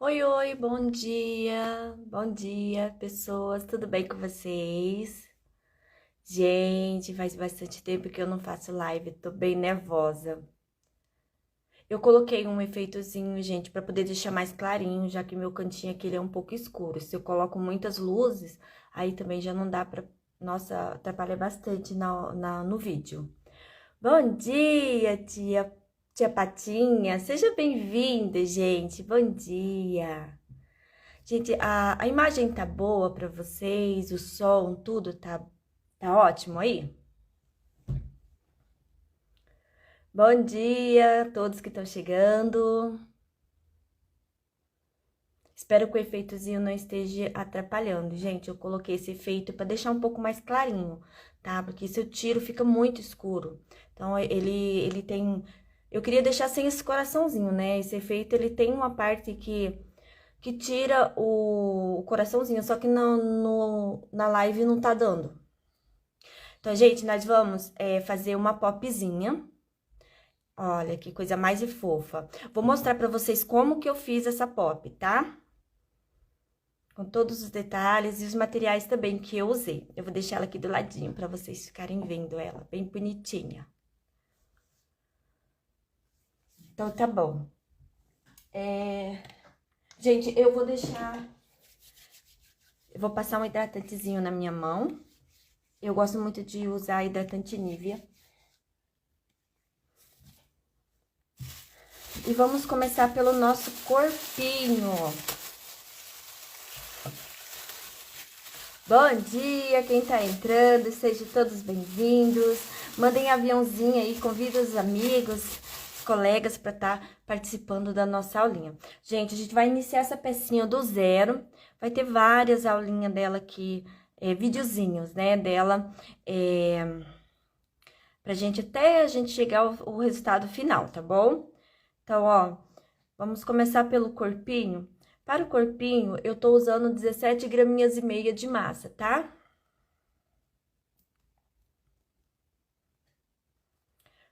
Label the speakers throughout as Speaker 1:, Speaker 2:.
Speaker 1: Oi, oi, bom dia. Bom dia, pessoas. Tudo bem com vocês? Gente, faz bastante tempo que eu não faço live, tô bem nervosa. Eu coloquei um efeitozinho, gente, pra poder deixar mais clarinho, já que meu cantinho aqui ele é um pouco escuro. Se eu coloco muitas luzes, aí também já não dá pra. Nossa, atrapalha bastante no vídeo. Bom dia, tia Patinha. Seja bem-vinda, gente. Bom dia. Gente, a imagem tá boa pra vocês, o som, tudo tá ótimo aí? Bom dia a todos que estão chegando. Espero que o efeitozinho não esteja atrapalhando. Gente, eu coloquei esse efeito para deixar um pouco mais clarinho, tá? Porque se eu tiro, fica muito escuro. Então, ele tem... Eu queria deixar sem esse coraçãozinho, né? Esse efeito, ele tem uma parte que tira o coraçãozinho, só que na live não tá dando. Então, gente, nós vamos fazer uma popzinha. Olha, que coisa mais fofa. Vou mostrar pra vocês como que eu fiz essa pop, tá? Com todos os detalhes e os materiais também que eu usei. Eu vou deixar ela aqui do ladinho pra vocês ficarem vendo ela, bem bonitinha. Então, tá bom. Gente, eu vou deixar... Eu vou passar um hidratantezinho na minha mão. Eu gosto muito de usar hidratante Nivea. E vamos começar pelo nosso corpinho. Bom dia, quem tá entrando, sejam todos bem-vindos. Mandem aviãozinho aí, convida os amigos, os colegas para estar participando da nossa aulinha. Gente, a gente vai iniciar essa pecinha do zero, vai ter várias aulinhas dela aqui, videozinhos, né, dela, pra gente até a gente chegar ao resultado final, tá bom? Então, ó, vamos começar pelo corpinho. Para o corpinho, eu tô usando 17 graminhas e meia de massa, tá?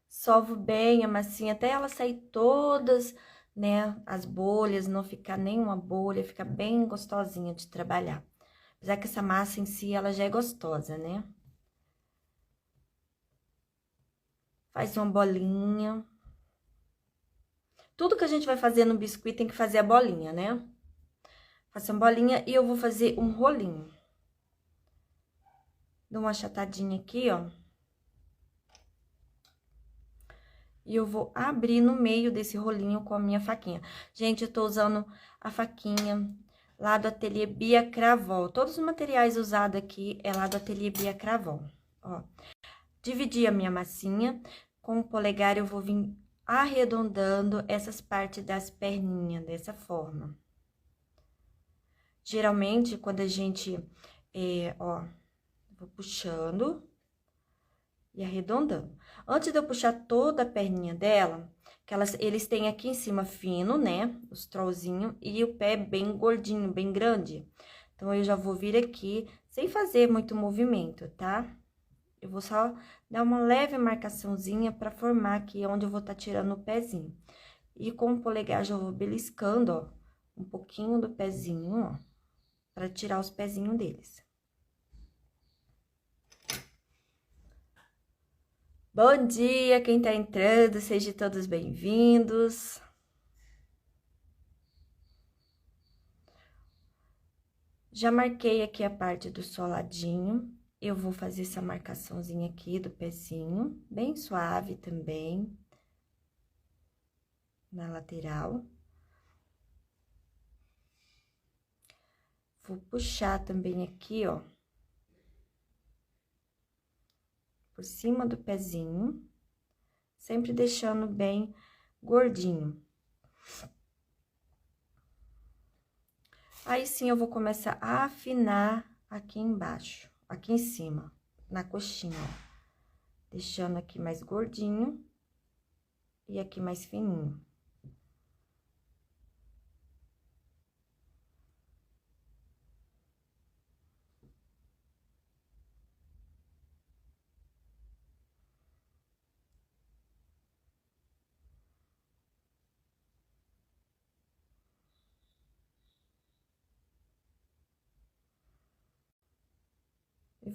Speaker 1: Sovo bem a massinha até ela sair todas, né, as bolhas, não ficar nenhuma bolha, fica bem gostosinha de trabalhar. Apesar que essa massa em si, ela já é gostosa, né? Faz uma bolinha. Tudo que a gente vai fazer no biscuit tem que fazer a bolinha, né? Faço uma bolinha e eu vou fazer um rolinho. Dou uma achatadinha aqui, ó. E eu vou abrir no meio desse rolinho com a minha faquinha. Gente, eu tô usando a faquinha lá do Ateliê Bia Cravol. Todos os materiais usados aqui é lá do Ateliê Bia Cravol, ó. Dividi a minha massinha, com o polegar eu vou vir arredondando essas partes das perninhas, dessa forma. Geralmente, quando a gente, ó, vou puxando e arredondando. Antes de eu puxar toda a perninha dela, que eles têm aqui em cima fino, né? Os trollzinhos, e o pé bem gordinho, bem grande. Então, eu já vou vir aqui, sem fazer muito movimento, tá? Eu vou só dar uma leve marcaçãozinha pra formar aqui onde eu vou tá tirando o pezinho. E com o polegar, já vou beliscando, ó, um pouquinho do pezinho, ó, pra tirar os pezinhos deles. Bom dia, quem tá entrando, sejam todos bem-vindos. Já marquei aqui a parte do soladinho, eu vou fazer essa marcaçãozinha aqui do pezinho, bem suave também, na lateral. Vou puxar também aqui, ó, por cima do pezinho, sempre deixando bem gordinho. Aí, sim, eu vou começar a afinar aqui embaixo, aqui em cima, na coxinha, ó. Deixando aqui mais gordinho e aqui mais fininho.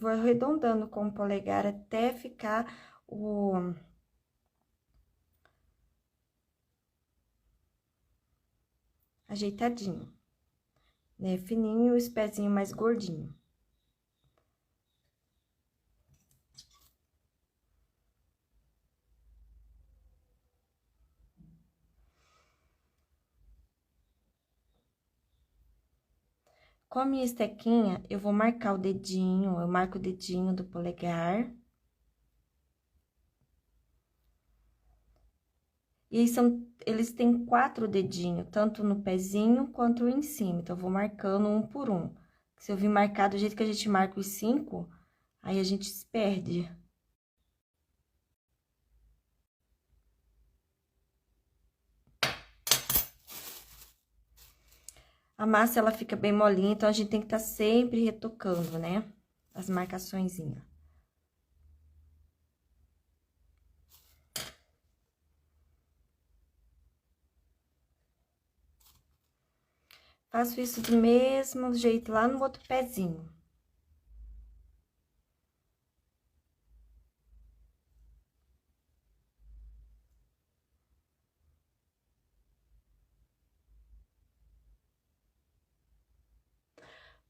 Speaker 1: vou arredondando com o polegar até ficar ajeitadinho, né? Fininho e os pezinhos mais gordinhos. Com a minha estequinha, eu vou marcar o dedinho, eu marco o dedinho do polegar. E eles têm 4 dedinhos, tanto no pezinho quanto em cima. Então, eu vou marcando um por um. Se eu vir marcar do jeito que a gente marca os 5, aí a gente se perde. A massa, ela fica bem molinha, então a gente tem que estar sempre retocando, né? As marcaçõezinhas. Faço isso do mesmo jeito lá no outro pezinho.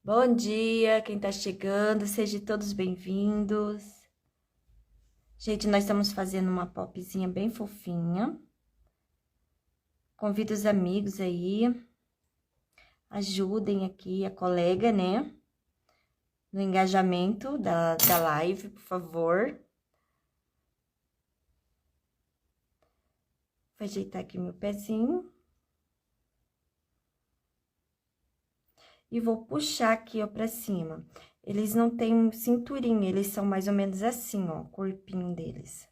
Speaker 1: Bom dia, quem tá chegando, sejam todos bem-vindos. Gente, nós estamos fazendo uma popzinha bem fofinha. Convido os amigos aí, ajudem aqui a colega, né? No engajamento da live, por favor. Vou ajeitar aqui meu pezinho. E vou puxar aqui, ó, pra cima. Eles não têm cinturinha, eles são mais ou menos assim, ó, o corpinho deles.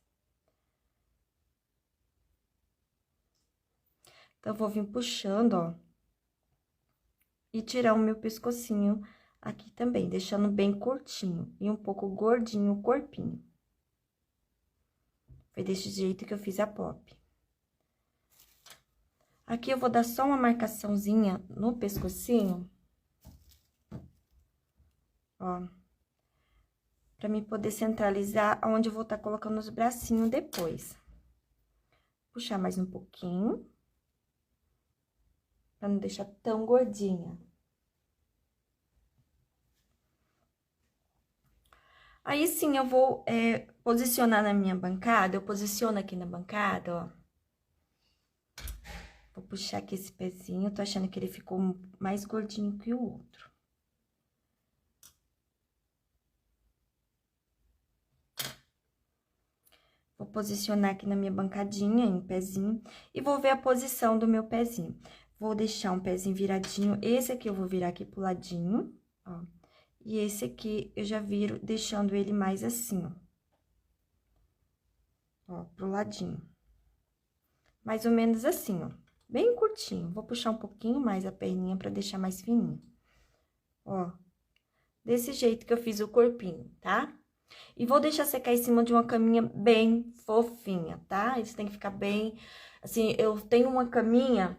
Speaker 1: Então, eu vou vir puxando, ó. E tirar o meu pescocinho aqui também, deixando bem curtinho e um pouco gordinho o corpinho. Foi desse jeito que eu fiz a pop. Aqui eu vou dar só uma marcaçãozinha no pescocinho. Ó, pra mim poder centralizar onde eu vou estar colocando os bracinhos depois. Puxar mais um pouquinho. Pra não deixar tão gordinha. Aí, sim, eu vou posicionar na minha bancada. Eu posiciono aqui na bancada, ó. Vou puxar aqui esse pezinho. Tô achando que ele ficou mais gordinho que o outro. Vou posicionar aqui na minha bancadinha, em pezinho, e vou ver a posição do meu pezinho. Vou deixar um pezinho viradinho, esse aqui eu vou virar aqui pro ladinho, ó. E esse aqui eu já viro deixando ele mais assim, ó. Ó, pro ladinho. Mais ou menos assim, ó. Bem curtinho. Vou puxar um pouquinho mais a perninha pra deixar mais fininho. Ó. Desse jeito que eu fiz o corpinho, tá? E vou deixar secar em cima de uma caminha bem fofinha, tá? Isso tem que ficar bem... Assim, eu tenho uma caminha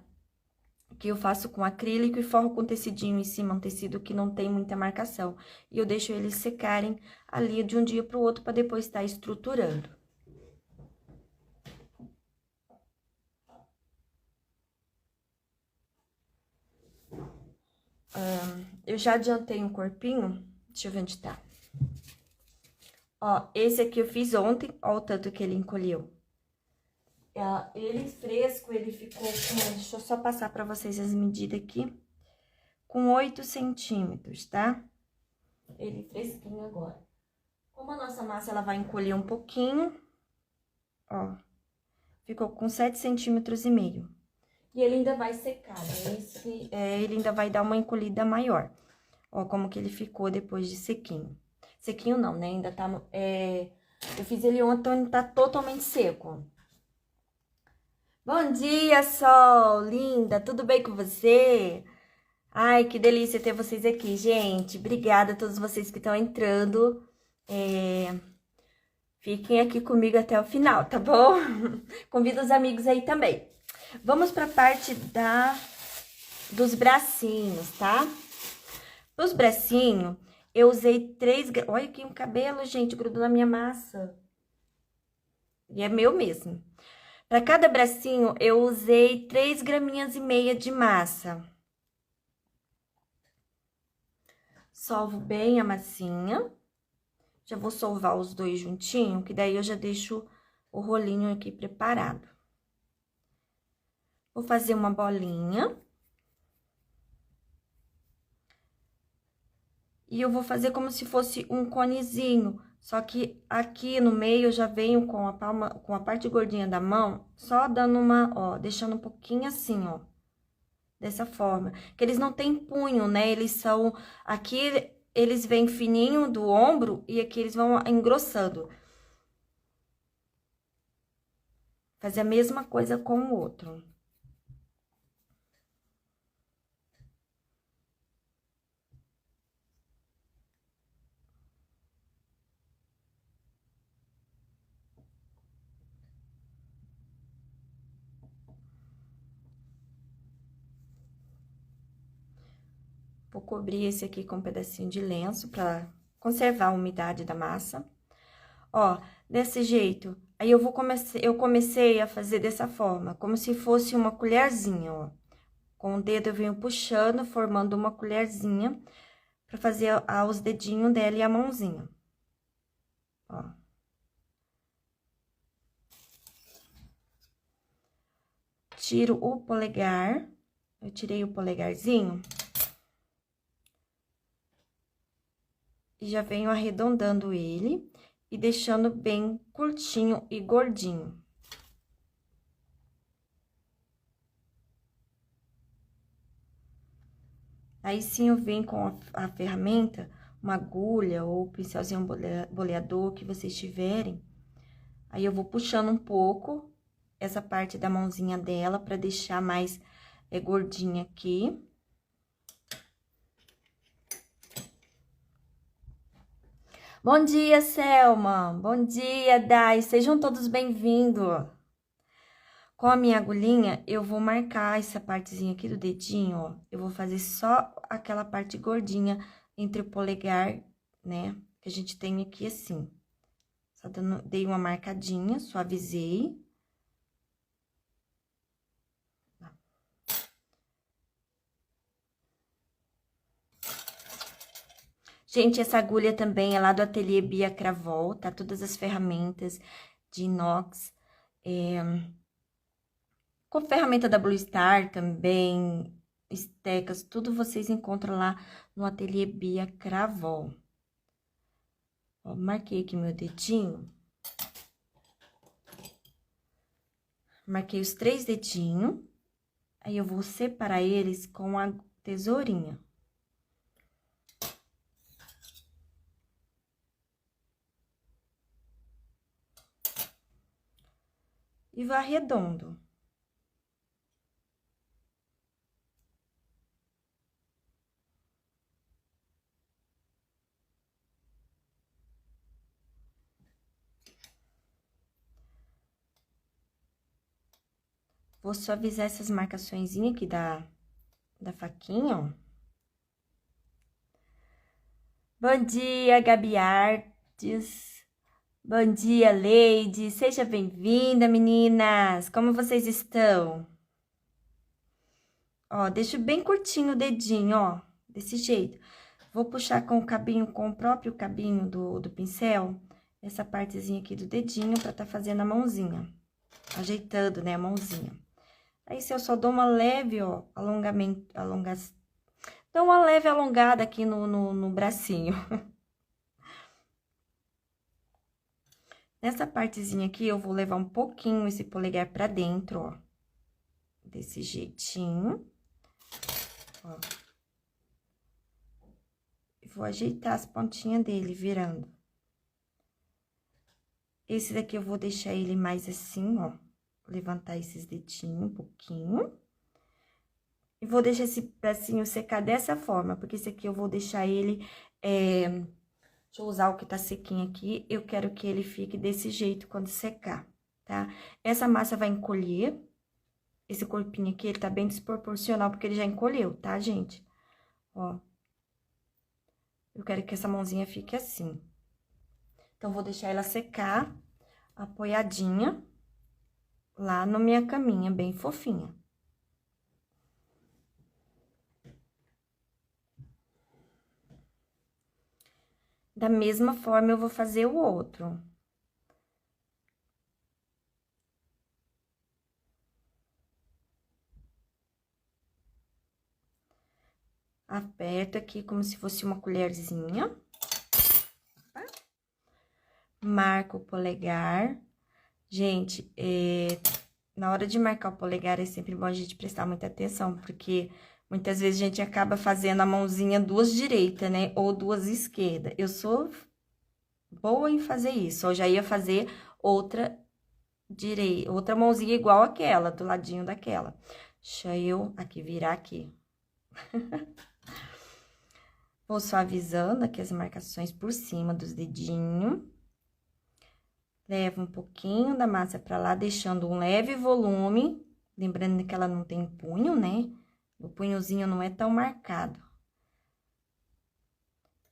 Speaker 1: que eu faço com acrílico e forro com tecidinho em cima, um tecido que não tem muita marcação. E eu deixo eles secarem ali de um dia pro outro para depois estar estruturando. Eu já adiantei um corpinho, deixa eu ver onde tá. Ó, esse aqui eu fiz ontem, ó o tanto que ele encolheu. Ele fresco, ele ficou com... Deixa eu só passar pra vocês as medidas aqui. Com 8 centímetros, tá? Ele fresquinho agora. Como a nossa massa, ela vai encolher um pouquinho, ó. Ficou com 7,5 centímetros. E ele ainda vai secar, né? Ele ainda vai dar uma encolhida maior. Ó, como que ele ficou depois de sequinho. Sequinho não, né? Ainda tá... eu fiz ele ontem, então ele tá totalmente seco. Bom dia, Sol! Linda! Tudo bem com você? Ai, que delícia ter vocês aqui, gente. Obrigada a todos vocês que estão entrando. Fiquem aqui comigo até o final, tá bom? Convido os amigos aí também. Vamos pra parte dos bracinhos, tá? Os bracinhos, eu usei 3 gramas. Olha aqui um cabelo, gente, grudou na minha massa. E é meu mesmo. Para cada bracinho, eu usei 3,5 graminhas de massa. Solvo bem a massinha. Já vou solvar os dois juntinho, que daí eu já deixo o rolinho aqui preparado. Vou fazer uma bolinha. E eu vou fazer como se fosse um conezinho, só que aqui no meio eu já venho com a palma, com a parte gordinha da mão, só dando uma, ó, deixando um pouquinho assim, ó. Dessa forma, que eles não têm punho, né? Eles são, aqui eles vêm fininho do ombro e aqui eles vão engrossando. Fazer a mesma coisa com o outro. Vou cobrir esse aqui com um pedacinho de lenço pra conservar a umidade da massa. Ó, desse jeito. Aí eu comecei a fazer dessa forma, como se fosse uma colherzinha, ó. Com o dedo eu venho puxando, formando uma colherzinha pra fazer os dedinhos dela e a mãozinha. Ó. Tiro o polegar, eu tirei o polegarzinho. E já venho arredondando ele e deixando bem curtinho e gordinho. Aí, sim, eu venho com a ferramenta, uma agulha ou pincelzinho boleador que vocês tiverem. Aí, eu vou puxando um pouco essa parte da mãozinha dela pra deixar mais gordinha aqui. Bom dia, Selma! Bom dia, Dai! Sejam todos bem-vindos! Com a minha agulhinha, eu vou marcar essa partezinha aqui do dedinho, ó. Eu vou fazer só aquela parte gordinha entre o polegar, né? Que a gente tem aqui assim. Só dei uma marcadinha, suavizei. Gente, essa agulha também é lá do Ateliê Bia Cravol, tá? Todas as ferramentas de inox. Com ferramenta da Blue Star também, estecas, tudo vocês encontram lá no Ateliê Bia Cravol. Ó, marquei aqui meu dedinho. Marquei os 3 dedinhos. Aí, eu vou separar eles com a tesourinha. E vou arredondo. Vou suavizar essas marcaçõezinhas aqui da faquinha, ó. Bom dia, Gabi Artes. Bom dia, Leide. Seja bem-vinda, meninas. Como vocês estão? Ó, deixo bem curtinho o dedinho, ó. Desse jeito. Vou puxar com o cabinho, com o próprio cabinho do pincel, essa partezinha aqui do dedinho pra tá fazendo a mãozinha. Ajeitando, né, a mãozinha. Aí, se eu só dou uma leve, ó, dou uma leve alongada aqui no bracinho. Nessa partezinha aqui, eu vou levar um pouquinho esse polegar pra dentro, ó. Desse jeitinho. Ó. E vou ajeitar as pontinhas dele, virando. Esse daqui eu vou deixar ele mais assim, ó. Levantar esses dedinhos um pouquinho. E vou deixar esse bracinho secar dessa forma, porque esse aqui eu vou deixar ele... Deixa eu usar o que tá sequinho aqui. Eu quero que ele fique desse jeito quando secar, tá? Essa massa vai encolher. Esse corpinho aqui, ele tá bem desproporcional, porque ele já encolheu, tá, gente? Ó. Eu quero que essa mãozinha fique assim. Então, vou deixar ela secar, apoiadinha, lá na minha caminha, bem fofinha. Da mesma forma, eu vou fazer o outro. Aperto aqui como se fosse uma colherzinha. Marco o polegar. Gente, na hora de marcar o polegar é sempre bom a gente prestar muita atenção, porque muitas vezes a gente acaba fazendo a mãozinha duas direitas, né? Ou duas esquerdas. Eu sou boa em fazer isso. Eu já ia fazer outra direita, outra mãozinha igual aquela, do ladinho daquela. Deixa eu aqui virar aqui. Vou suavizando aqui as marcações por cima dos dedinhos. Levo um pouquinho da massa pra lá, deixando um leve volume. Lembrando que ela não tem punho, né? O punhozinho não é tão marcado.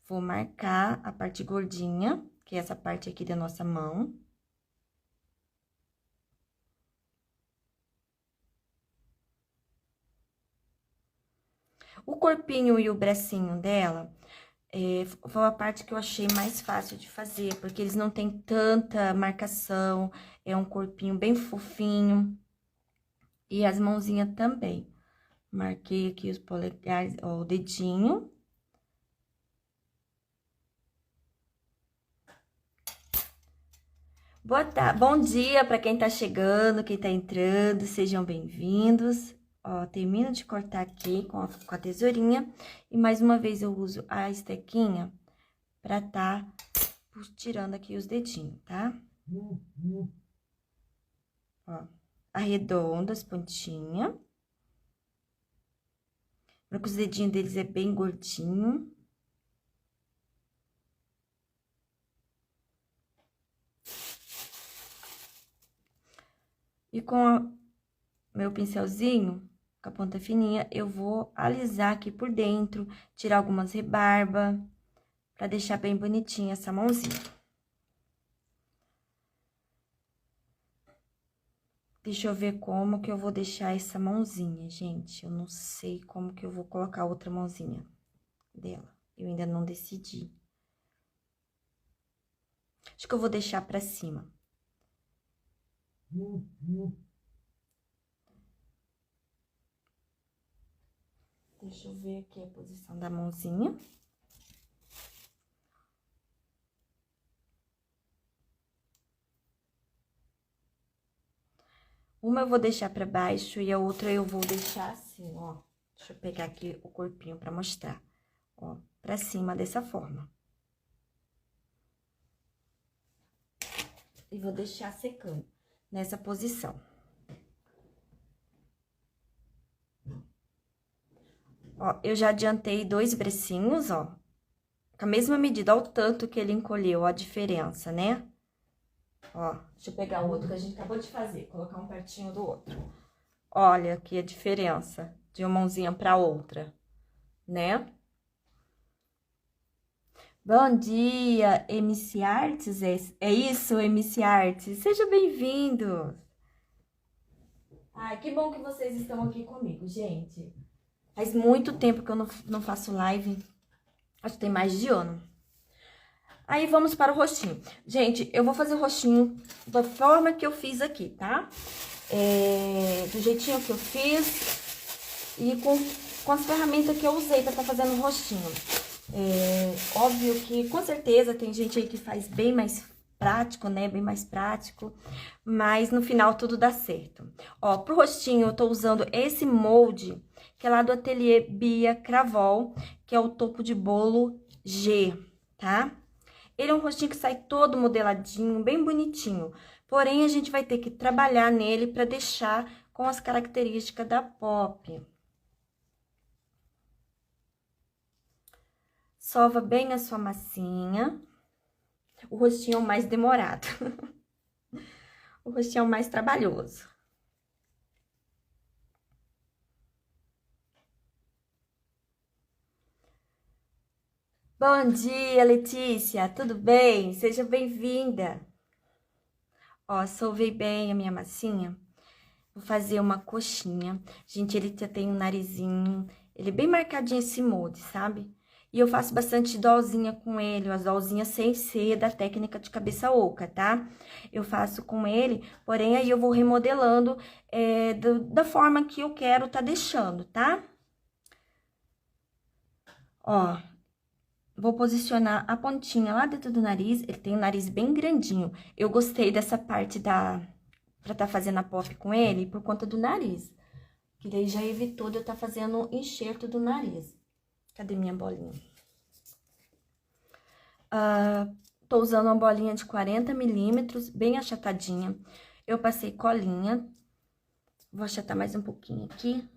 Speaker 1: Vou marcar a parte gordinha, que é essa parte aqui da nossa mão. O corpinho e o bracinho dela foi a parte que eu achei mais fácil de fazer, porque eles não têm tanta marcação, é um corpinho bem fofinho. E as mãozinhas também. Marquei aqui os polegares, ó, o dedinho. Bom dia para quem tá chegando, quem tá entrando, sejam bem-vindos. Ó, termino de cortar aqui com a tesourinha. E mais uma vez eu uso a estequinha pra tá tirando aqui os dedinhos, tá? Ó, arredondo as pontinhas. Porque os dedinhos deles é bem gordinho. E com meu pincelzinho, com a ponta fininha, eu vou alisar aqui por dentro, tirar algumas rebarbas, pra deixar bem bonitinha essa mãozinha. Deixa eu ver como que eu vou deixar essa mãozinha, gente. Eu não sei como que eu vou colocar a outra mãozinha dela. Eu ainda não decidi. Acho que eu vou deixar pra cima. Deixa eu ver aqui a posição da mãozinha. Uma eu vou deixar pra baixo e a outra eu vou deixar assim, ó. Deixa eu pegar aqui o corpinho pra mostrar. Ó, pra cima dessa forma. E vou deixar secando nessa posição. Ó, eu já adiantei 2 bracinhos, ó. Com a mesma medida, olha o tanto que ele encolheu, ó, a diferença, né? Ó, deixa eu pegar o outro que a gente acabou de fazer, colocar um pertinho do outro. Olha aqui a diferença de uma mãozinha pra outra, né? Bom dia, MC Artes, é isso, MC Artes? Seja bem-vindo! Ai, que bom que vocês estão aqui comigo, gente. Faz muito tempo que eu não faço live, acho que tem mais de ano. Aí, vamos para o rostinho. Gente, eu vou fazer o rostinho da forma que eu fiz aqui, tá? Do jeitinho que eu fiz e com as ferramentas que eu usei pra estar fazendo o rostinho. Óbvio que, com certeza, tem gente aí que faz bem mais prático, né? Bem mais prático, mas no final tudo dá certo. Ó, pro rostinho eu tô usando esse molde, que é lá do Ateliê Bia Cravol, que é o topo de bolo G, tá? Ele é um rostinho que sai todo modeladinho, bem bonitinho. Porém, a gente vai ter que trabalhar nele pra deixar com as características da Pop. Sova bem a sua massinha. O rostinho é o mais demorado. O rostinho é o mais trabalhoso. Bom dia, Letícia, tudo bem? Seja bem-vinda. Ó, solvei bem a minha massinha. Vou fazer uma coxinha. Gente, ele já tem um narizinho, ele é bem marcadinho esse molde, sabe? E eu faço bastante dolzinha com ele, as dolzinhas sem ser da técnica de cabeça oca, tá? Eu faço com ele, porém aí eu vou remodelando da forma que eu quero tá deixando, tá? Ó, vou posicionar a pontinha lá dentro do nariz, ele tem um nariz bem grandinho. Eu gostei dessa parte pra tá fazendo a pop com ele por conta do nariz. Que daí já evitou de eu tá fazendo o enxerto do nariz. Cadê minha bolinha? Tô usando uma bolinha de 40 milímetros, bem achatadinha. Eu passei colinha. Vou achatar mais um pouquinho aqui.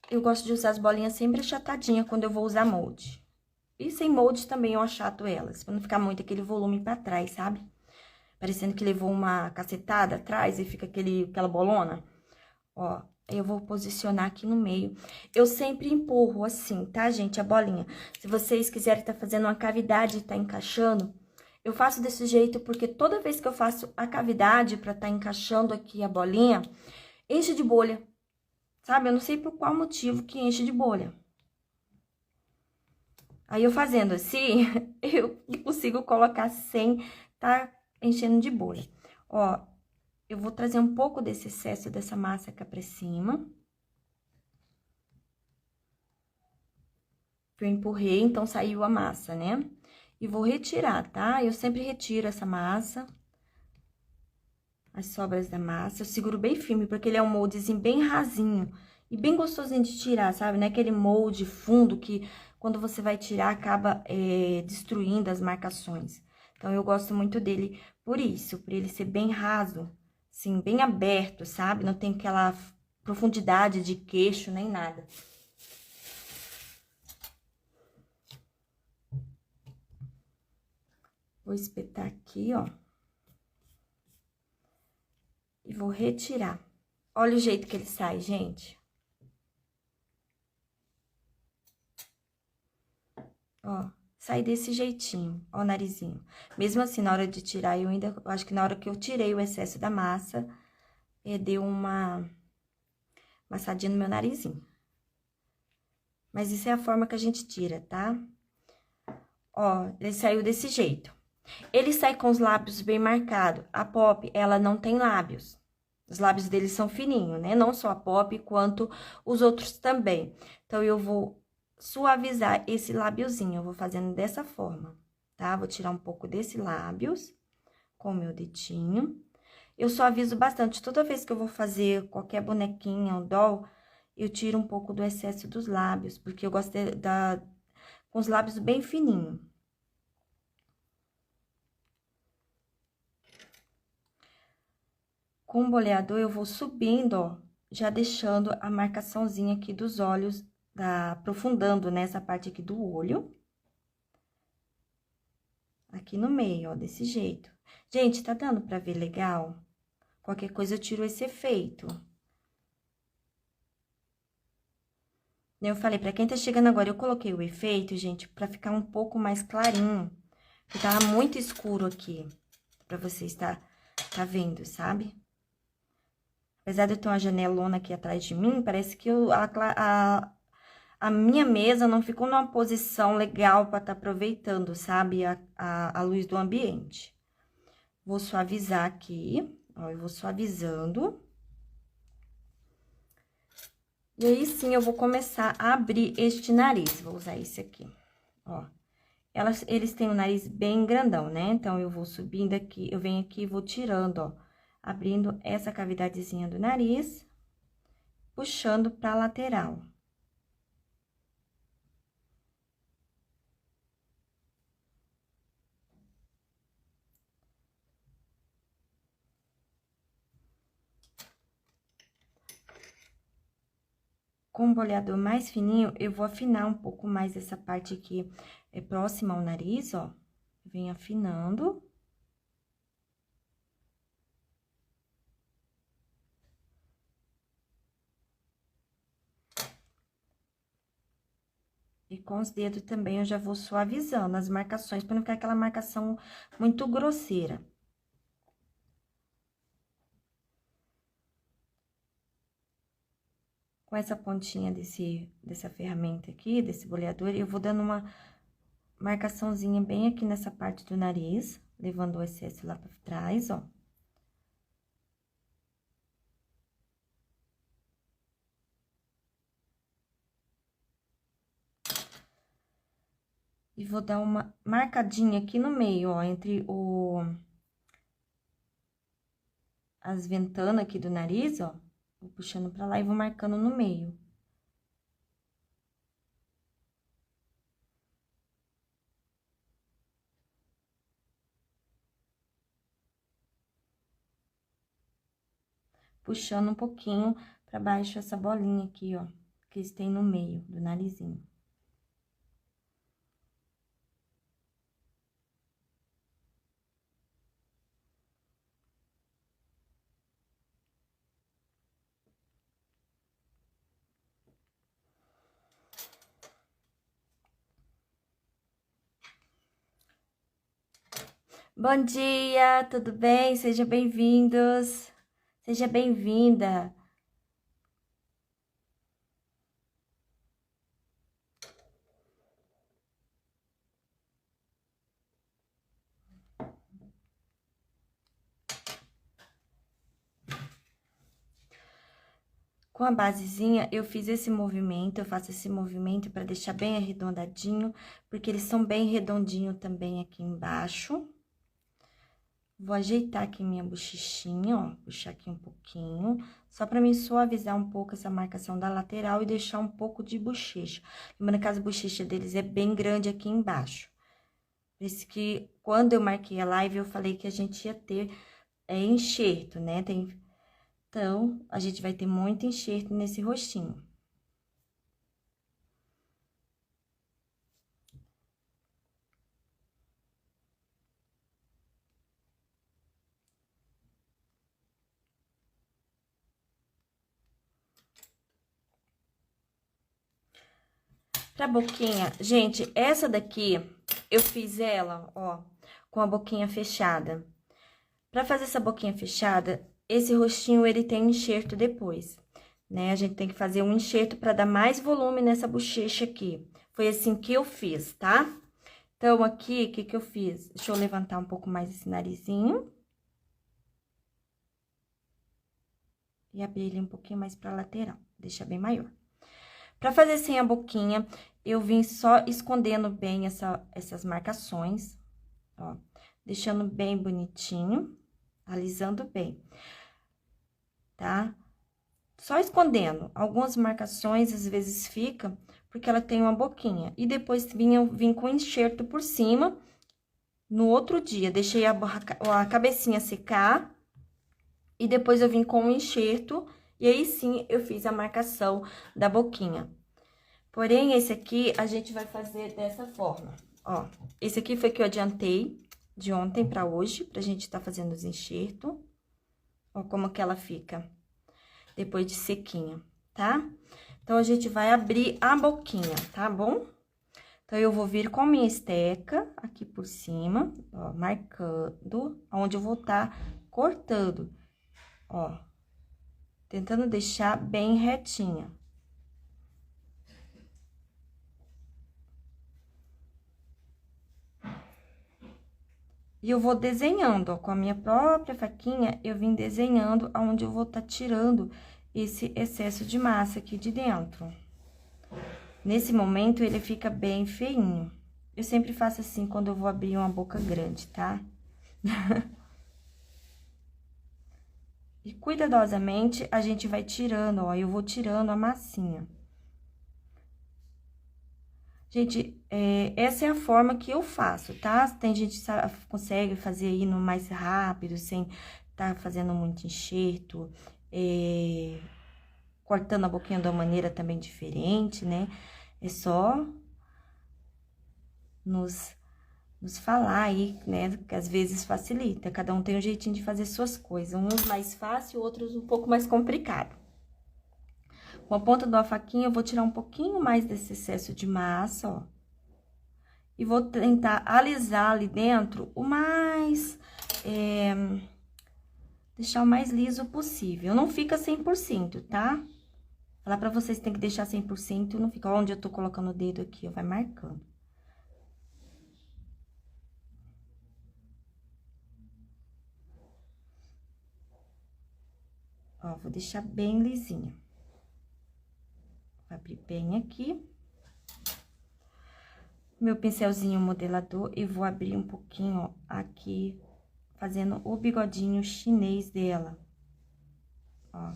Speaker 1: Eu gosto de usar as bolinhas sempre achatadinha quando eu vou usar molde. E sem molde também eu achato elas, pra não ficar muito aquele volume pra trás, sabe? Parecendo que levou uma cacetada atrás e fica aquela bolona. Ó, eu vou posicionar aqui no meio. Eu sempre empurro assim, tá, gente, a bolinha. Se vocês quiserem tá fazendo uma cavidade e tá encaixando, eu faço desse jeito porque toda vez que eu faço a cavidade pra tá encaixando aqui a bolinha, enche de bolha, sabe? Eu não sei por qual motivo que enche de bolha. Aí, eu fazendo assim, eu consigo colocar sem tá enchendo de bolha. Ó, eu vou trazer um pouco desse excesso dessa massa cá pra cima. Que eu empurrei, então saiu a massa, né? E vou retirar, tá? Eu sempre retiro essa massa. As sobras da massa. Eu seguro bem firme, porque ele é um moldezinho bem rasinho. E bem gostosinho de tirar, sabe? Não é aquele molde fundo que, quando você vai tirar, acaba destruindo as marcações. Então, eu gosto muito dele por isso, por ele ser bem raso, assim, bem aberto, sabe? Não tem aquela profundidade de queixo, nem nada. Vou espetar aqui, ó. E vou retirar. Olha o jeito que ele sai, gente. Ó, sai desse jeitinho, ó o narizinho. Mesmo assim, na hora de tirar, eu acho que na hora que eu tirei o excesso da massa, deu uma massadinha no meu narizinho. Mas isso é a forma que a gente tira, tá? Ó, ele saiu desse jeito. Ele sai com os lábios bem marcados. A Pop, ela não tem lábios. Os lábios dele são fininhos, né? Não só a Pop, quanto os outros também. Então, eu vou suavizar esse lábiozinho. Eu vou fazendo dessa forma, tá? Vou tirar um pouco desse lábios com o meu dedinho. Eu suavizo bastante. Toda vez que eu vou fazer qualquer bonequinha ou doll, eu tiro um pouco do excesso dos lábios, porque eu gosto com os lábios bem fininhos. Com o boleador, eu vou subindo, ó, já deixando a marcaçãozinha aqui dos olhos, aprofundando nessa parte aqui do olho. Aqui no meio, ó, desse jeito. Gente, tá dando pra ver legal? Qualquer coisa eu tiro esse efeito. Eu falei, pra quem tá chegando agora, eu coloquei o efeito, gente, pra ficar um pouco mais clarinho. Porque tava muito escuro aqui, pra vocês tá vendo, sabe? Apesar de eu ter uma janelona aqui atrás de mim, parece que a minha mesa não ficou numa posição legal pra tá aproveitando, sabe? A luz do ambiente. Vou suavizar aqui, ó, eu vou suavizando. E aí, sim, eu vou começar a abrir este nariz. Vou usar esse aqui, ó. Eles têm o nariz bem grandão, né? Então, eu vou subindo aqui, eu venho aqui e vou tirando, ó. Abrindo essa cavidadezinha do nariz, puxando pra lateral. Com o boleador mais fininho, eu vou afinar um pouco mais essa parte aqui próxima ao nariz, ó. Venho afinando. E com os dedos também eu já vou suavizando as marcações, para não ficar aquela marcação muito grosseira. Com essa pontinha dessa ferramenta aqui, desse boleador, eu vou dando uma marcaçãozinha bem aqui nessa parte do nariz, levando o excesso lá pra trás, ó. E vou dar uma marcadinha aqui no meio, ó, entre as ventanas aqui do nariz, ó. Vou puxando pra lá e vou marcando no meio. Puxando um pouquinho pra baixo essa bolinha aqui, ó, que eles têm no meio do narizinho. Bom dia, tudo bem? Sejam bem-vindos. Seja bem-vinda. Com a basezinha, eu fiz esse movimento, eu faço esse movimento para deixar bem arredondadinho, porque eles são bem redondinho também aqui embaixo. Vou ajeitar aqui minha bochechinha, ó, puxar aqui um pouquinho, só pra me suavizar um pouco essa marcação da lateral e deixar um pouco de bochecha. Lembrando que as bochechas deles é bem grande aqui embaixo. Por isso que, quando eu marquei a live, eu falei que a gente ia ter enxerto, né? Então, a gente vai ter muito enxerto nesse rostinho. Pra boquinha, gente, essa daqui, eu fiz ela, ó, com a boquinha fechada. Pra fazer essa boquinha fechada, esse rostinho, ele tem enxerto depois, né? A gente tem que fazer um enxerto pra dar mais volume nessa bochecha aqui. Foi assim que eu fiz, tá? Então, aqui, o que que eu fiz? Deixa eu levantar um pouco mais esse narizinho. E abrir ele um pouquinho mais pra lateral, deixa bem maior. Pra fazer sem a boquinha, eu vim só escondendo bem essas marcações, ó. Deixando bem bonitinho, alisando bem, tá? Só escondendo. Algumas marcações, às vezes, fica porque ela tem uma boquinha. E depois vim com enxerto por cima, no outro dia. Deixei a cabecinha secar, e depois eu vim com o enxerto, e aí sim eu fiz a marcação da boquinha. Porém, esse aqui a gente vai fazer dessa forma, ó. Esse aqui foi que eu adiantei de ontem pra hoje, pra gente tá fazendo os enxertos. Ó, como que ela fica depois de sequinha, tá? Então, a gente vai abrir a boquinha, tá bom? Então, eu vou vir com a minha esteca aqui por cima, ó, marcando onde eu vou tá cortando, ó. Tentando deixar bem retinha. E eu vou desenhando, ó, com a minha própria faquinha, eu vim desenhando aonde eu vou tá tirando esse excesso de massa aqui de dentro. Nesse momento, ele fica bem feinho. Eu sempre faço assim quando eu vou abrir uma boca grande, tá? E cuidadosamente, a gente vai tirando, ó, eu vou tirando a massinha. Gente, essa é a forma que eu faço, tá? Tem gente que consegue fazer aí no mais rápido, sem tá fazendo muito enxerto, cortando a boquinha de uma maneira também diferente, né? É só nos falar aí, né? Que às vezes facilita. Cada um tem um jeitinho de fazer suas coisas. Uns mais fácil, outros um pouco mais complicado. Com a ponta da faquinha, eu vou tirar um pouquinho mais desse excesso de massa, ó. E vou tentar alisar ali dentro o mais... deixar o mais liso possível. Não fica 100%, tá? Falar pra vocês que tem que deixar 100%, não fica. Onde eu tô colocando o dedo aqui, ó, vai marcando. Ó, vou deixar bem lisinha. Vou abrir bem aqui. Meu pincelzinho modelador e vou abrir um pouquinho, ó, aqui, fazendo o bigodinho chinês dela. Ó.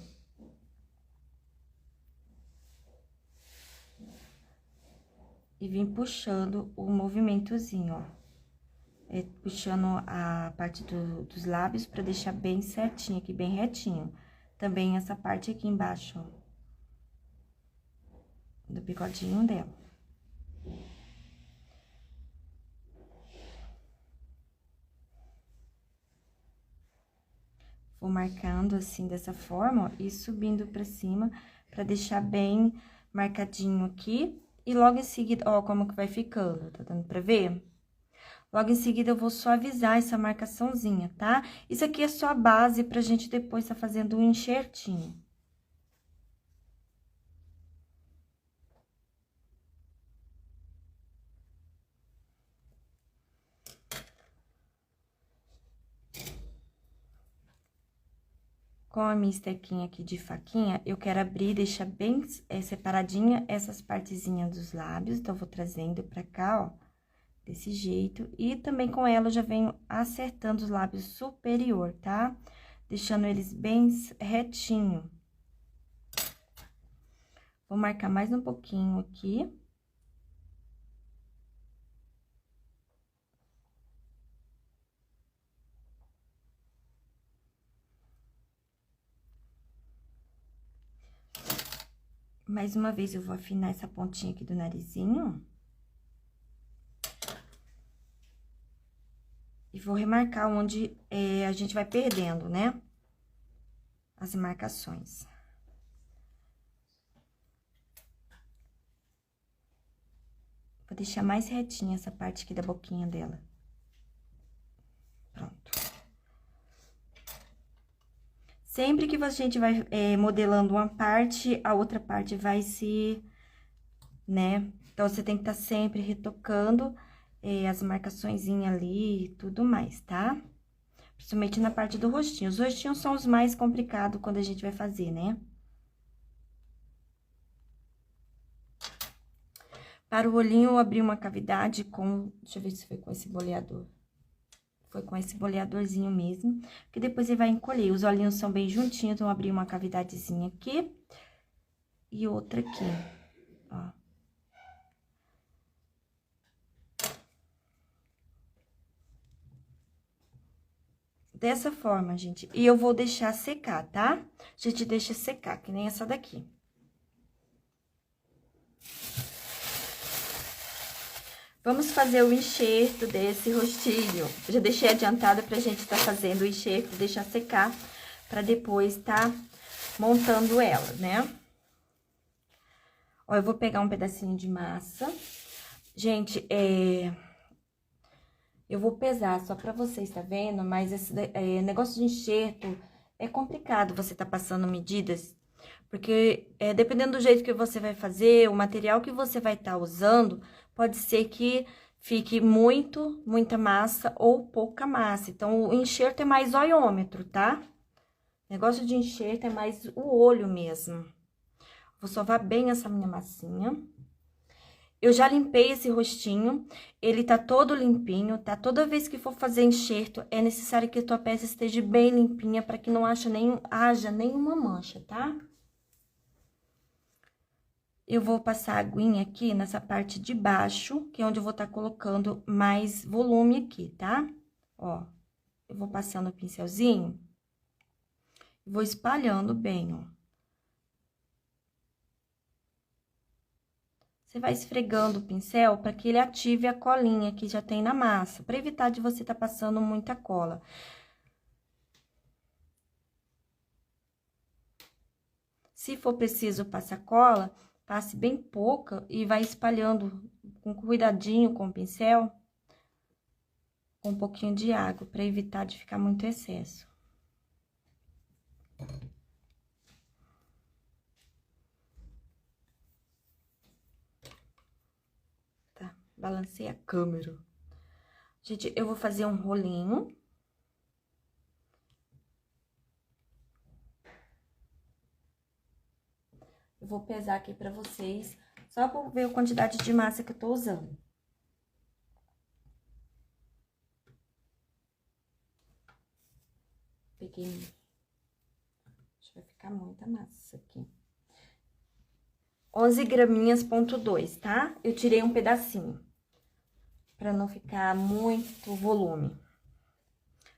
Speaker 1: E vim puxando o movimentozinho, ó. Puxando a parte dos lábios pra deixar bem certinho aqui, bem retinho. Também essa parte aqui embaixo, ó, do bigodinho dela. Vou marcando assim, dessa forma, ó, e subindo pra cima, pra deixar bem marcadinho aqui. E logo em seguida, ó, como que vai ficando, tá dando pra ver? Logo em seguida, eu vou suavizar essa marcaçãozinha, tá? Isso aqui é só a base pra gente depois tá fazendo um enxertinho. Com a minha estequinha aqui de faquinha, eu quero abrir, deixar bem separadinha essas partezinhas dos lábios. Então, eu vou trazendo pra cá, ó, desse jeito. E também com ela, eu já venho acertando os lábios superior, tá? Deixando eles bem retinho. Vou marcar mais um pouquinho aqui. Mais uma vez, eu vou afinar essa pontinha aqui do narizinho. E vou remarcar onde a gente vai perdendo, né? As marcações. Vou deixar mais retinha essa parte aqui da boquinha dela. Pronto. Sempre que a gente vai modelando uma parte, a outra parte vai se, né? Então, você tem que estar sempre retocando as marcaçõezinhas ali e tudo mais, tá? Principalmente na parte do rostinho. Os rostinhos são os mais complicados quando a gente vai fazer, né? Para o olhinho, eu abri uma cavidade com... Deixa eu ver se foi com esse boleador. Foi com esse boleadorzinho mesmo, que depois ele vai encolher. Os olhinhos são bem juntinhos, então eu abri uma cavidadezinha aqui e outra aqui, ó. Dessa forma, gente. E eu vou deixar secar, tá? A gente deixa secar, que nem essa daqui. Vamos fazer o enxerto desse rostinho. Eu já deixei adiantado pra gente tá fazendo o enxerto, deixar secar, pra depois tá montando ela, né? Ó, eu vou pegar um pedacinho de massa. Gente, eu vou pesar só pra vocês, tá vendo? Mas esse negócio de enxerto é complicado você tá passando medidas, porque dependendo do jeito que você vai fazer, o material que você vai estar usando, pode ser que fique muita massa ou pouca massa. Então, o enxerto é mais olhômetro, tá? O negócio de enxerto é mais o olho mesmo. Vou sovar bem essa minha massinha. Eu já limpei esse rostinho, ele tá todo limpinho, tá? Toda vez que for fazer enxerto, é necessário que a tua peça esteja bem limpinha, para que não haja nenhuma mancha, tá? Eu vou passar a aguinha aqui nessa parte de baixo, que é onde eu vou estar colocando mais volume aqui, tá? Ó, eu vou passando o pincelzinho, vou espalhando bem, ó. Você vai esfregando o pincel para que ele ative a colinha que já tem na massa, para evitar de você estar passando muita cola. Se for preciso passar cola, passe bem pouca e vai espalhando com cuidadinho com o pincel, com um pouquinho de água, para evitar de ficar muito excesso. Tá, balancei a câmera. Gente, eu vou fazer um rolinho. Eu vou pesar aqui pra vocês, só pra ver a quantidade de massa que eu tô usando. Peguei. Acho que vai ficar muita massa aqui. 11 graminhas, ponto 2, tá? Eu tirei um pedacinho, pra não ficar muito volume.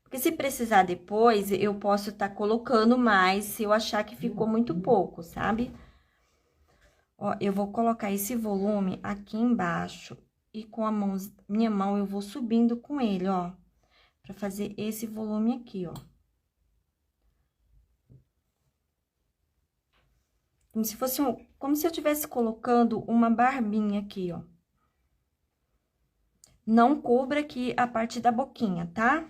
Speaker 1: Porque se precisar depois, eu posso tá colocando mais, se eu achar que ficou muito pouco, sabe? Ó, eu vou colocar esse volume aqui embaixo e com a minha mão eu vou subindo com ele, ó, pra fazer esse volume aqui, ó. Como se fosse como se eu estivesse colocando uma barbinha aqui, ó. Não cubra aqui a parte da boquinha, tá?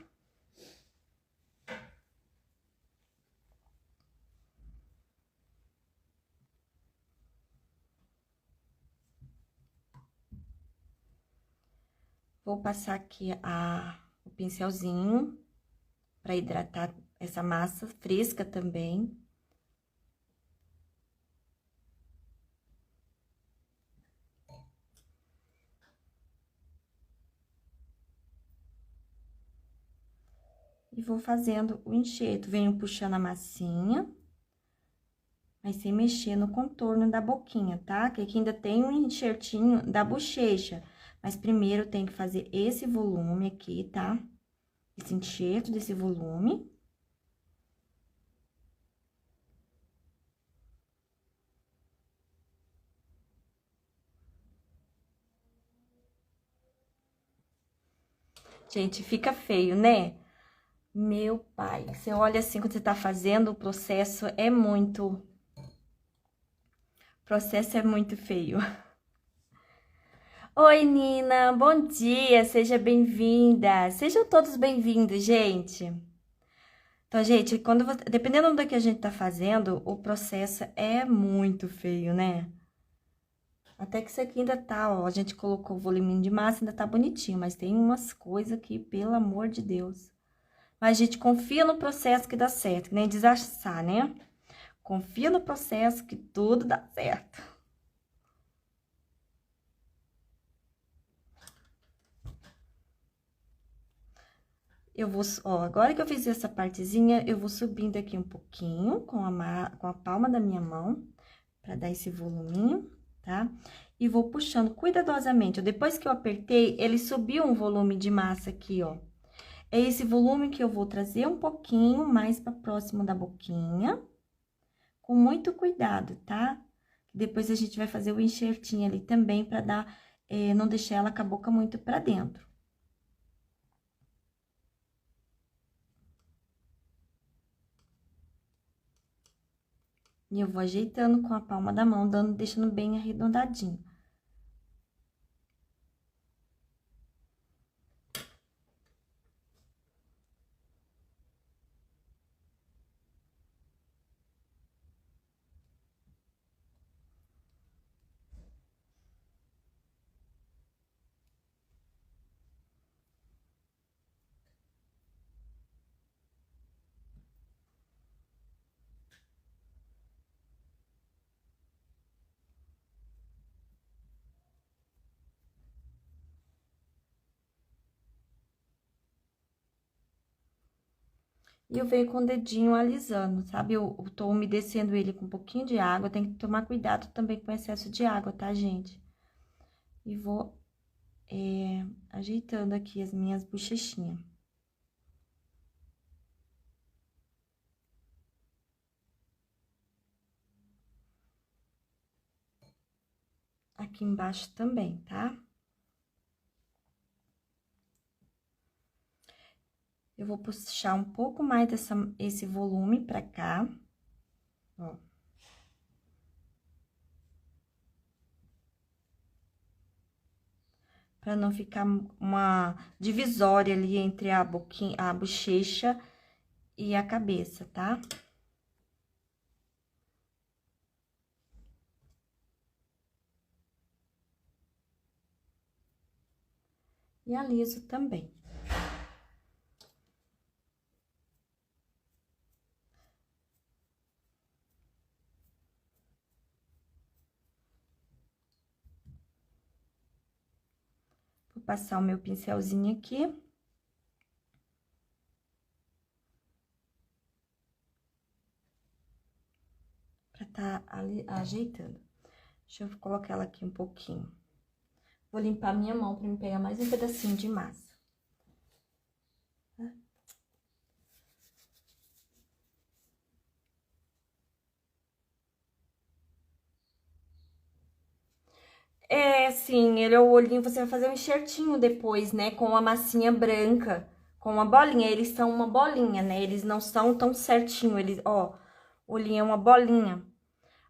Speaker 1: Vou passar aqui o pincelzinho pra hidratar essa massa fresca também. E vou fazendo o enxerto, venho puxando a massinha, mas sem mexer no contorno da boquinha, tá? Que aqui ainda tem um enxertinho da bochecha, mas primeiro tem que fazer esse volume aqui, tá? Esse enxerto desse volume. Gente, fica feio, né? Meu pai, você olha assim quando você tá fazendo, o processo é muito feio. Oi, Nina, bom dia, seja bem-vinda. Sejam todos bem-vindos, gente. Então, gente, dependendo do que a gente tá fazendo, o processo é muito feio, né? Até que isso aqui ainda tá, ó, a gente colocou o voluminho de massa, ainda tá bonitinho, mas tem umas coisas aqui, pelo amor de Deus. Mas a gente confia no processo que dá certo, que nem desassar, né? Confia no processo que tudo dá certo. Eu vou, ó, agora que eu fiz essa partezinha, eu vou subindo aqui um pouquinho com a palma da minha mão, pra dar esse voluminho, tá? E vou puxando cuidadosamente. Depois que eu apertei, ele subiu um volume de massa aqui, ó. É esse volume que eu vou trazer um pouquinho mais pra próximo da boquinha, com muito cuidado, tá? Depois a gente vai fazer o enxertinho ali também pra dar, não deixar ela com a boca muito pra dentro. E eu vou ajeitando com a palma da mão, deixando bem arredondadinho. E eu venho com o dedinho alisando, sabe? Eu tô umedecendo ele com um pouquinho de água, tem que tomar cuidado também com o excesso de água, tá, gente? E vou, ajeitando aqui as minhas bochechinhas. Aqui embaixo também, tá? Eu vou puxar um pouco mais esse volume pra cá, ó. Pra não ficar uma divisória ali entre a boquinha, a bochecha e a cabeça, tá? E aliso também. Vou passar o meu pincelzinho aqui. Pra tá ali, ajeitando. Deixa eu colocar ela aqui um pouquinho. Vou limpar minha mão pra me pegar mais um pedacinho de massa. É, sim, ele é o olhinho, você vai fazer um enxertinho depois, né, com a massinha branca, com a bolinha, eles são uma bolinha, né, eles não são tão certinho, eles, ó, o olhinho é uma bolinha.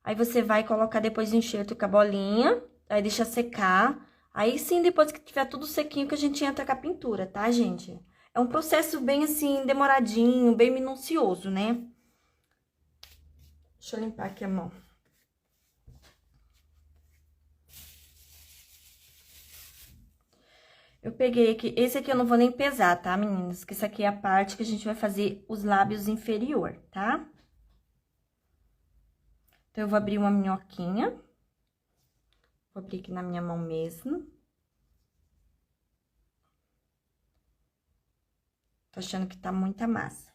Speaker 1: Aí você vai colocar depois o enxerto com a bolinha, aí deixa secar, aí sim, depois que tiver tudo sequinho que a gente entra com a pintura, tá, gente? É um processo bem, assim, demoradinho, bem minucioso, né? Deixa eu limpar aqui a mão. Eu peguei aqui, esse aqui eu não vou nem pesar, tá, meninas? Que essa aqui é a parte que a gente vai fazer os lábios inferior, tá? Então, eu vou abrir uma minhoquinha. Vou abrir aqui na minha mão mesmo. Tô achando que tá muita massa.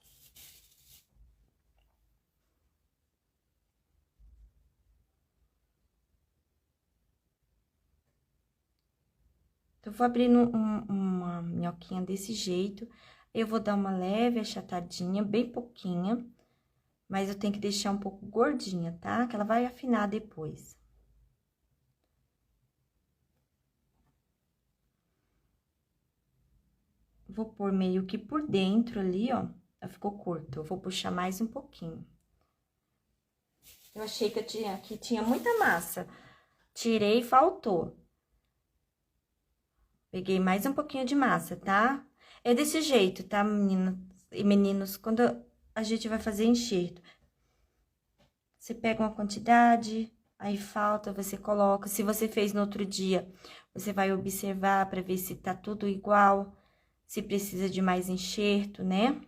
Speaker 1: Então, eu vou abrindo uma minhoquinha desse jeito. Eu vou dar uma leve achatadinha, bem pouquinha. Mas eu tenho que deixar um pouco gordinha, tá? Que ela vai afinar depois. Vou pôr meio que por dentro ali, ó. Ficou curto. Eu vou puxar mais um pouquinho. Eu achei que tinha muita massa. Tirei e faltou. Peguei mais um pouquinho de massa, tá? É desse jeito, tá, meninas e meninos? Quando a gente vai fazer enxerto. Você pega uma quantidade, aí falta, você coloca. Se você fez no outro dia, você vai observar pra ver se tá tudo igual. Se precisa de mais enxerto, né?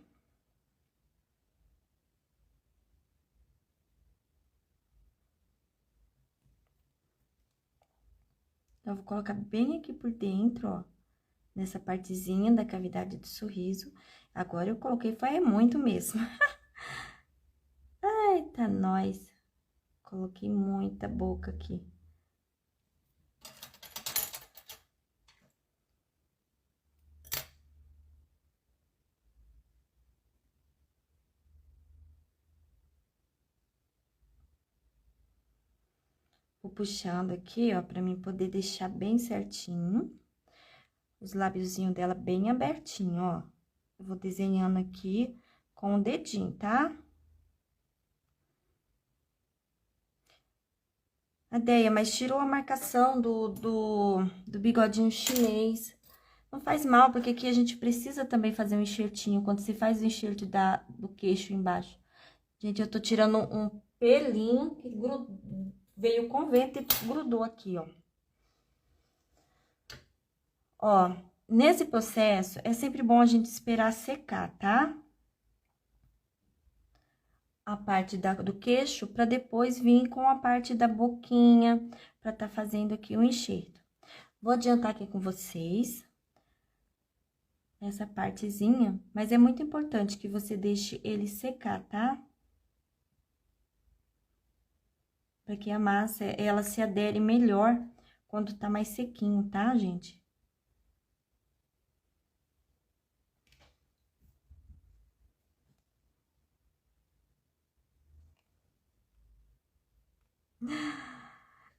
Speaker 1: Eu vou colocar bem aqui por dentro, ó. Nessa partezinha da cavidade do sorriso. Agora, eu coloquei, foi muito mesmo. Eita, nós. Coloquei muita boca aqui. Vou puxando aqui, ó, pra mim poder deixar bem certinho. Os lábiozinhos dela bem abertinho, ó. Eu vou desenhando aqui com o dedinho, tá? Adeia, mas tirou a marcação do bigodinho chinês. Não faz mal, porque aqui a gente precisa também fazer um enxertinho, quando você faz o enxerto do queixo embaixo. Gente, eu tô tirando um pelinho que veio com vento e grudou aqui, ó. Ó, nesse processo, é sempre bom a gente esperar secar, tá? A parte do queixo, pra depois vir com a parte da boquinha, pra tá fazendo aqui o enxerto. Vou adiantar aqui com vocês essa partezinha, mas é muito importante que você deixe ele secar, tá? Pra que a massa, ela se adere melhor quando tá mais sequinho, tá, gente?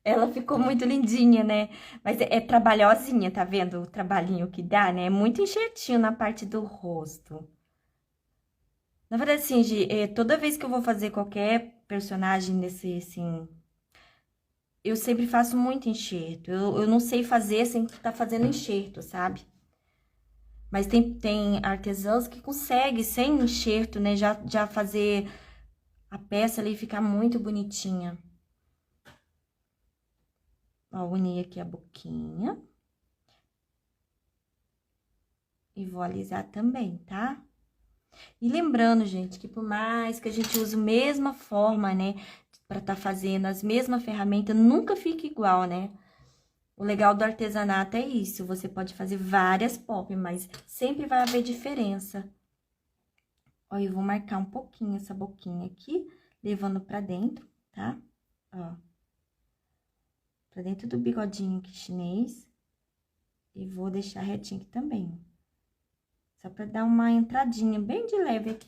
Speaker 1: Ela ficou muito lindinha, né? Mas é trabalhosinha, tá vendo o trabalhinho que dá, né? É muito enxertinho na parte do rosto. Na verdade, assim, toda vez que eu vou fazer qualquer personagem desse, assim, eu sempre faço muito enxerto. Eu não sei fazer sem estar fazendo enxerto, sabe? Mas tem artesãos que conseguem, sem enxerto, né, já fazer a peça ali ficar muito bonitinha. Ó, uni aqui a boquinha. E vou alisar também, tá? E lembrando, gente, que por mais que a gente use a mesma forma, né, pra tá fazendo as mesmas ferramentas, nunca fica igual, né? O legal do artesanato é isso, você pode fazer várias pop, mas sempre vai haver diferença. Ó, eu vou marcar um pouquinho essa boquinha aqui, levando pra dentro, tá? Ó. Pra dentro do bigodinho aqui chinês. E vou deixar retinho aqui também. Só pra dar uma entradinha bem de leve aqui.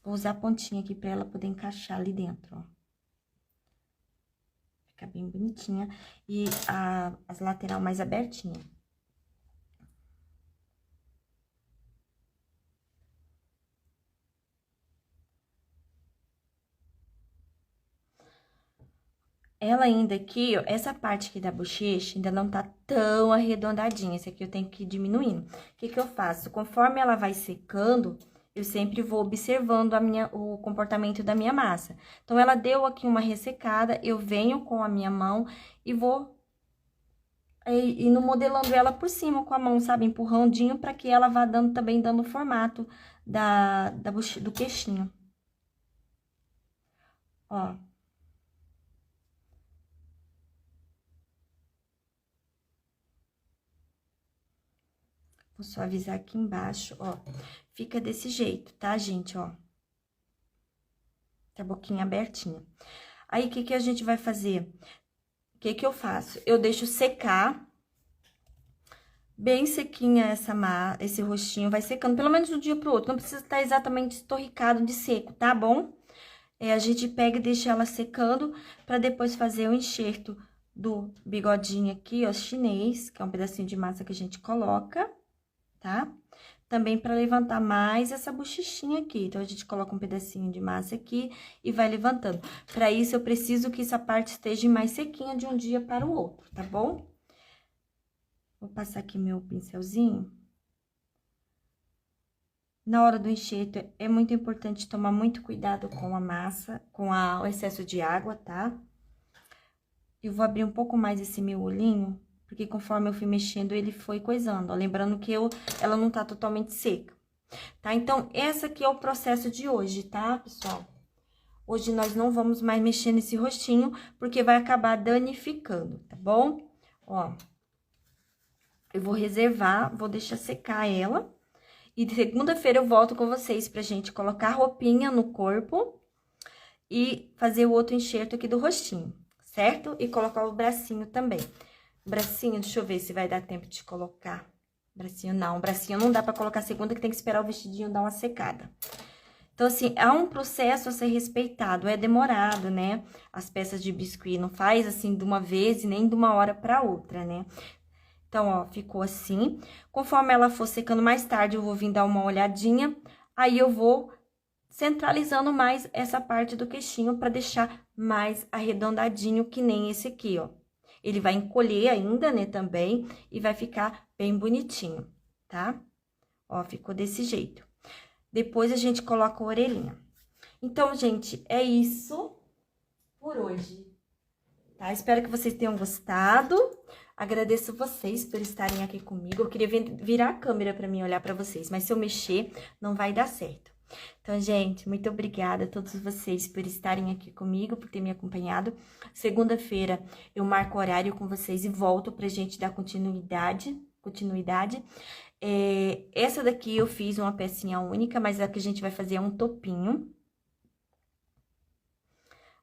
Speaker 1: Vou usar a pontinha aqui pra ela poder encaixar ali dentro, ó. Fica bem bonitinha. E as lateral mais abertinhas. Ela ainda aqui, ó, essa parte aqui da bochecha ainda não tá tão arredondadinha. Esse aqui eu tenho que ir diminuindo. O que que eu faço? Conforme ela vai secando, eu sempre vou observando o comportamento da minha massa. Então, ela deu aqui uma ressecada, eu venho com a minha mão e vou indo modelando ela por cima com a mão, sabe? Empurrandinho pra que ela vá também dando o formato do queixinho. Ó. Vou suavizar aqui embaixo, ó. Fica desse jeito, tá, gente, ó? Tá a boquinha abertinha. Aí, o que que a gente vai fazer? O que que eu faço? Eu deixo secar, bem sequinha esse rostinho, vai secando, pelo menos de um dia pro outro. Não precisa estar exatamente estorricado de seco, tá bom? A gente pega e deixa ela secando, pra depois fazer o enxerto do bigodinho aqui, ó, chinês, que é um pedacinho de massa que a gente coloca, tá? Também para levantar mais essa bochechinha aqui. Então, a gente coloca um pedacinho de massa aqui e vai levantando. Para isso, eu preciso que essa parte esteja mais sequinha de um dia para o outro, tá bom? Vou passar aqui meu pincelzinho. Na hora do enxerto, é muito importante tomar muito cuidado com a massa, com o excesso de água, tá? Eu vou abrir um pouco mais esse meu olhinho, porque conforme eu fui mexendo, ele foi coisando, ó. Lembrando que ela não tá totalmente seca, tá? Então, esse aqui é o processo de hoje, tá, pessoal? Hoje nós não vamos mais mexer nesse rostinho, porque vai acabar danificando, tá bom? Ó, eu vou reservar, vou deixar secar ela. E segunda-feira eu volto com vocês pra gente colocar roupinha no corpo e fazer o outro enxerto aqui do rostinho, certo? E colocar o bracinho também. Bracinho, deixa eu ver se vai dar tempo de colocar. Bracinho não dá pra colocar segunda, que tem que esperar o vestidinho dar uma secada. Então, assim, há um processo a ser respeitado, é demorado, né? As peças de biscuit não faz, assim, de uma vez e nem de uma hora pra outra, né? Então, ó, ficou assim. Conforme ela for secando mais tarde, eu vou vir dar uma olhadinha, aí eu vou centralizando mais essa parte do queixinho pra deixar mais arredondadinho, que nem esse aqui, ó. Ele vai encolher ainda, né, também, e vai ficar bem bonitinho, tá? Ó, ficou desse jeito. Depois, a gente coloca a orelhinha. Então, gente, é isso por hoje, tá? Espero que vocês tenham gostado. Agradeço vocês por estarem aqui comigo. Eu queria virar a câmera pra mim olhar pra vocês, mas se eu mexer, não vai dar certo. Então, gente, muito obrigada a todos vocês por estarem aqui comigo, por ter me acompanhado. Segunda-feira eu marco horário com vocês e volto pra gente dar continuidade. Essa daqui eu fiz uma pecinha única, mas a que a gente vai fazer é um topinho.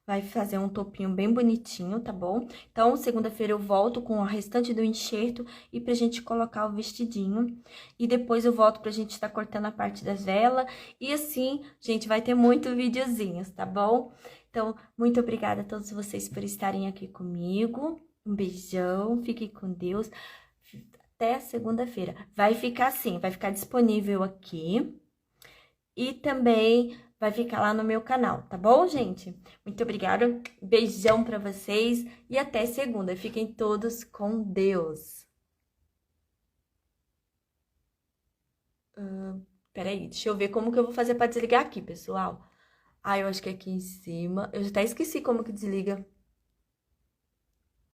Speaker 1: Vai fazer um topinho bem bonitinho, tá bom? Então, segunda-feira eu volto com o restante do enxerto e pra gente colocar o vestidinho. E depois eu volto pra gente estar cortando a parte das velas. E assim, gente, vai ter muitos videozinhos, tá bom? Então, muito obrigada a todos vocês por estarem aqui comigo. Um beijão, fiquem com Deus. Até segunda-feira. Vai ficar assim, vai ficar disponível aqui. E também vai ficar lá no meu canal, tá bom, gente? Muito obrigada, beijão pra vocês e até segunda. Fiquem todos com Deus. Peraí, deixa eu ver como que eu vou fazer pra desligar aqui, pessoal. Ah, eu acho que é aqui em cima. Eu até esqueci como que desliga.